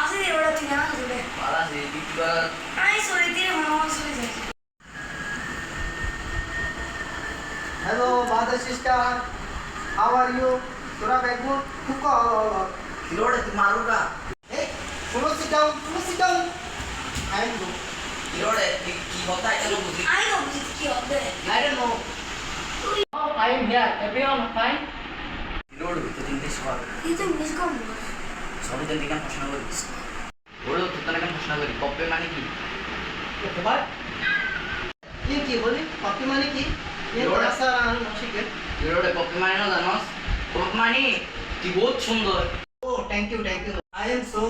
আসে এবারে তুই না ধরে পালা সে দিবা আই সরে দিয়ে মন সরে যায় Hello, mother sister. How are you? Tora bagmo kuka. কিলোড়ে তুই মারুকা Hey, sit down. Sit down. I am good. কিলোড়ে কি কথা এটা না বুঝি আই তো বুঝি কি হবে I don't know. Oh, I am here. Everyone fine? কিলোড়ে তো ইংলিশ কর এই তো মিস কম সবাই দিন কেন প্রশ্ন করিস ওরে তো তনে কেন প্রশ্ন করি কপে মানে কি What? ये की बोली? कॉपी माने की? ये Lord. थोड़ा सा नौशिक है. কিলোড়ে কপে মানে না জানোস কপে মানে তুই বহুত সুন্দর Oh, thank you, thank you. I am so